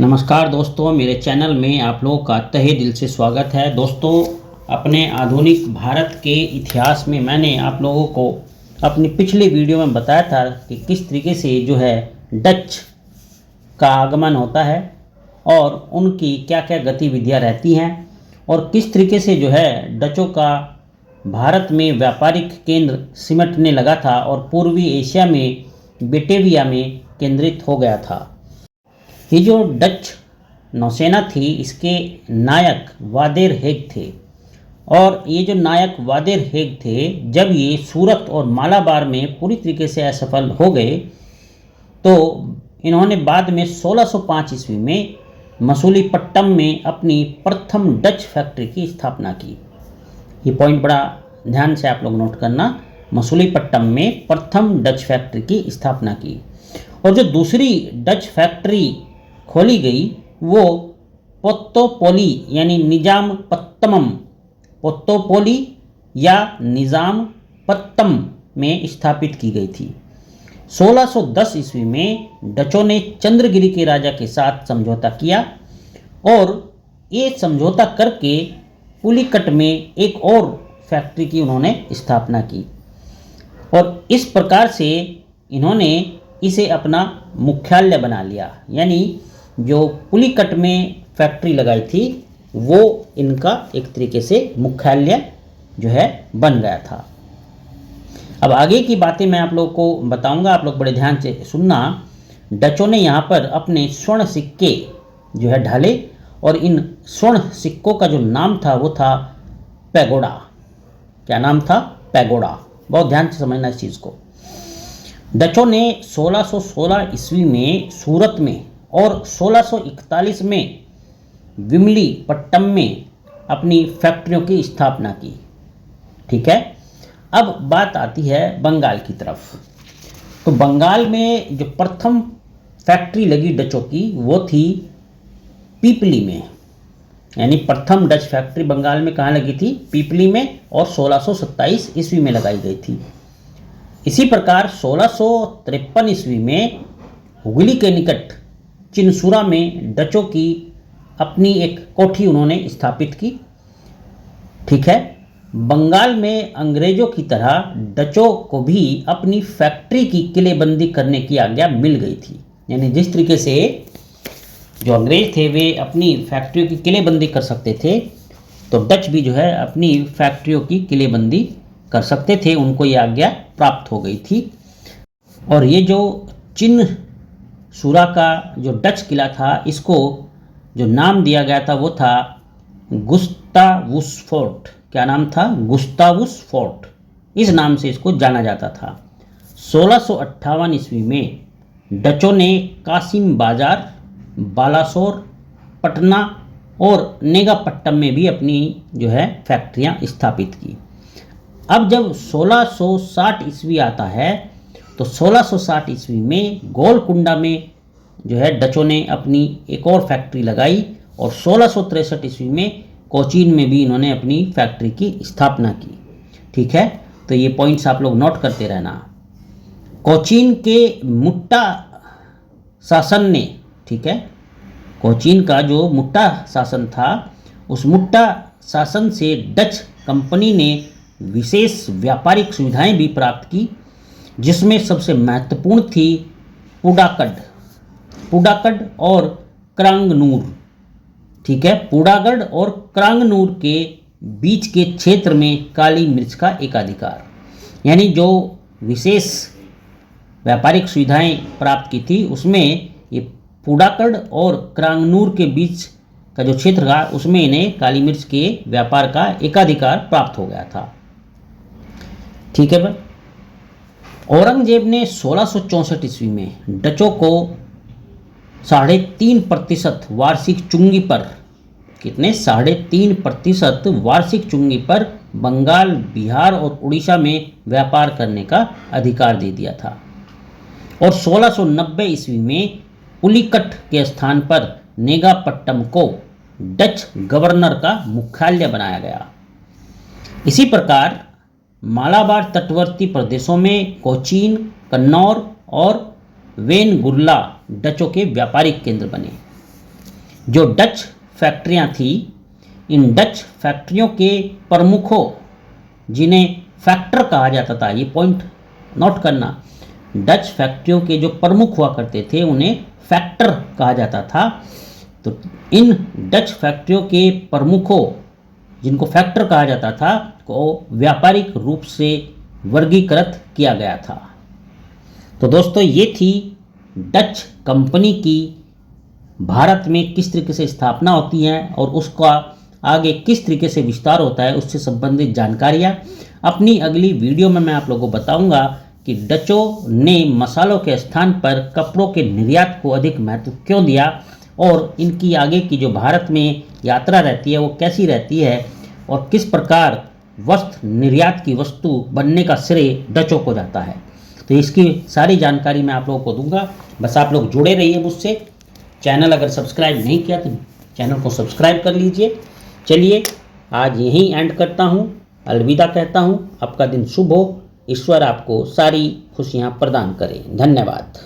नमस्कार दोस्तों, मेरे चैनल में आप लोगों का तहे दिल से स्वागत है। दोस्तों, अपने आधुनिक भारत के इतिहास में मैंने आप लोगों को अपनी पिछली वीडियो में बताया था कि किस तरीके से जो है डच का आगमन होता है और उनकी क्या क्या गतिविधियां रहती हैं और किस तरीके से जो है डचों का भारत में व्यापारिक केंद्र सिमटने लगा था और पूर्वी एशिया में बेटेविया में केंद्रित हो गया था। ये जो डच नौसेना थी, इसके नायक वादेर हेग थे और ये जो नायक वादेर हेग थे, जब ये सूरत और मालाबार में पूरी तरीके से असफल हो गए तो इन्होंने बाद में 1605 ईस्वी में मसूलीपट्टम में अपनी प्रथम डच फैक्ट्री की स्थापना की। ये पॉइंट बड़ा ध्यान से आप लोग नोट करना, मसूलीपट्टम में प्रथम डच फैक्ट्री की स्थापना की। और जो दूसरी डच फैक्ट्री खोली गई वो पोत्तोपोली यानी निजामपत्तम, पोत्तोपोली या निजामपत्तम में स्थापित की गई थी। 1610 ईस्वी में डचों ने चंद्रगिरी के राजा के साथ समझौता किया और ये समझौता करके पुलिकट में एक और फैक्ट्री की उन्होंने स्थापना की और इस प्रकार से इन्होंने इसे अपना मुख्यालय बना लिया। यानी जो पुलिकट में फैक्ट्री लगाई थी वो इनका एक तरीके से मुख्यालय जो है बन गया था। अब आगे की बातें मैं आप लोगों को बताऊंगा, आप लोग बड़े ध्यान से सुनना। डचों ने यहाँ पर अपने स्वर्ण सिक्के जो है ढाले और इन स्वर्ण सिक्कों का जो नाम था वो था पैगोडा। क्या नाम था? पैगोडा। बहुत ध्यान से समझना इस चीज़ को। डचों ने 1616 ईस्वी में सूरत में और 1641 में विमलीपट्टम में अपनी फैक्ट्रियों की स्थापना की। ठीक है, अब बात आती है बंगाल की तरफ। तो बंगाल में जो प्रथम फैक्ट्री लगी डचों की वो थी पीपली में। यानी प्रथम डच फैक्ट्री बंगाल में कहाँ लगी थी? पीपली में, और 1627 ईस्वी में लगाई गई थी। इसी प्रकार 1653 ईस्वी में हुगली के निकट चिनसुरा में डचों की अपनी एक कोठी उन्होंने स्थापित की। ठीक है, बंगाल में अंग्रेजों की तरह डचों को भी अपनी फैक्ट्री की किलेबंदी करने की आज्ञा मिल गई थी। यानी जिस तरीके से जो अंग्रेज थे वे अपनी फैक्ट्रियों की किलेबंदी कर सकते थे, तो डच भी जो है अपनी फैक्ट्रियों की किलेबंदी कर सकते थे। उनको ये आज्ञा प्राप्त हो गई थी। और ये जो चिनसुरा का जो डच किला था, इसको जो नाम दिया गया था वो था गुस्तावुस फोर्ट। क्या नाम था? गुस्तावुस फोर्ट। इस नाम से इसको जाना जाता था। 1658 ईस्वी में डचों ने कासिम बाजार, बालासोर, पटना और नेगापट्टम में भी अपनी जो है फैक्ट्रियां स्थापित की। अब जब 1660 ईस्वी आता है तो 1660 ईस्वी में गोलकुंडा में जो है डचों ने अपनी एक और फैक्ट्री लगाई और 1663 ईस्वी में कोचीन में भी इन्होंने अपनी फैक्ट्री की स्थापना की। ठीक है, तो ये पॉइंट्स आप लोग नोट करते रहना। कोचीन के मुट्टा शासन ने, ठीक है, कोचीन का जो मुट्टा शासन था, उस मुट्टा शासन से डच कंपनी ने विशेष व्यापारिक सुविधाएं भी प्राप्त की, जिसमें सबसे महत्वपूर्ण थी पुडाकड और क्रांगनूर। ठीक है, पुडागढ़ और क्रांगनूर के बीच के क्षेत्र में काली मिर्च का एकाधिकार। यानी जो विशेष व्यापारिक सुविधाएं प्राप्त की थी उसमें ये पुडाकड और क्रांगनूर के बीच का जो क्षेत्र था उसमें इन्हें काली मिर्च के व्यापार का एकाधिकार प्राप्त हो गया था। ठीक है भाई। औरंगजेब ने 1664 ईस्वी में डचों को 3.5% वार्षिक चुंगी पर, कितने? 3.5% वार्षिक चुंगी पर बंगाल, बिहार और उड़ीसा में व्यापार करने का अधिकार दे दिया था। और 1690 ईस्वी में पुलिकट के स्थान पर नेगापट्टम को डच गवर्नर का मुख्यालय बनाया गया। इसी प्रकार मालाबार तटवर्ती प्रदेशों में कोचीन, कन्नौर और वेनगुर्ला डचों के व्यापारिक केंद्र बने। जो डच फैक्ट्रियां थी, इन डच फैक्ट्रियों के प्रमुखों, जिन्हें फैक्टर कहा जाता था, ये पॉइंट नोट करना, डच फैक्ट्रियों के जो प्रमुख हुआ करते थे उन्हें फैक्टर कहा जाता था। तो इन डच फैक्ट्रियों के प्रमुखों, जिनको फैक्टर कहा जाता था, को व्यापारिक रूप से वर्गीकृत किया गया था। तो दोस्तों ये थी डच कंपनी की भारत में किस तरीके से स्थापना होती है और उसका आगे किस तरीके से विस्तार होता है, उससे संबंधित जानकारियाँ अपनी अगली वीडियो में मैं आप लोगों को बताऊंगा कि डचों ने मसालों के स्थान पर कपड़ों के निर्यात को अधिक महत्व क्यों दिया और इनकी आगे की जो भारत में यात्रा रहती है वो कैसी रहती है और किस प्रकार वस्त्र निर्यात की वस्तु बनने का श्रेय डचों को जाता है। तो इसकी सारी जानकारी मैं आप लोगों को दूंगा, बस आप लोग जुड़े रहिए मुझसे। चैनल अगर सब्सक्राइब नहीं किया तो चैनल को सब्सक्राइब कर लीजिए। चलिए आज यहीं एंड करता हूँ, अलविदा कहता हूँ। आपका दिन शुभ हो, ईश्वर आपको सारी खुशियाँ प्रदान करें। धन्यवाद।